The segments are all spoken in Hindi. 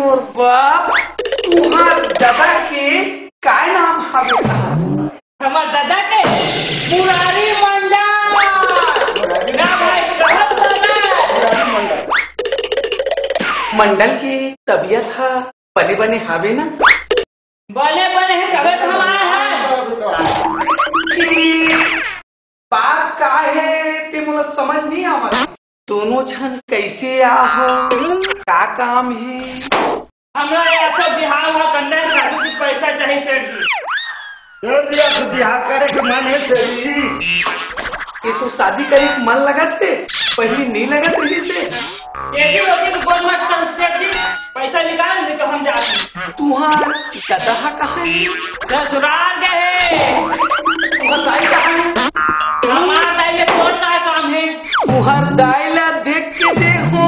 मोर बाप तुहार दादा के काय नाम हवे कहा? हमार दादा के मुरारी मंडल ना भाई कहत दादा मंडल की तबीयत हा बने बने हावे ना? बने बने है तबीयत हमारा है कि बात का है ते मोला समझ नहीं आवत। दोनों जन कैसे आहो, का काम है? हमरा यहाँ सब बिहार हुआ कन्या शादी की पैसा चाहिए सेठ जी। बिहार करे के मन है सही। इसको शादी करे के मन लगा थे, पहले नहीं लगा रही से। एक ही होती तो बोल मत कर सेठ जी, पैसा निकाल नहीं तो हम जाते। तुहार दादा कहाँ है? ससुराल गए। तुहार दाई कहाँ है? हमारा दाई कौन का काम है? तुहार दाई ला देख के देखो,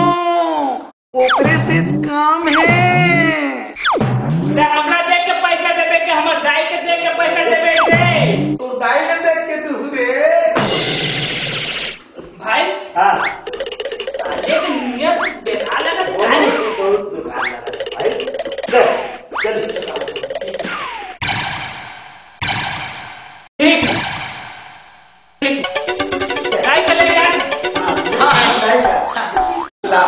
ओकरे से काम है। हमरा देख के पैसा देवे के, हमारे दाई के देख के पैसा देवे से। तो दाई ला देख के तू हुए भाई साले के नियत बेकार लगा था। बहुत बेकार लगा भाई। चल ठीक ठीक, दाई चले यार। ला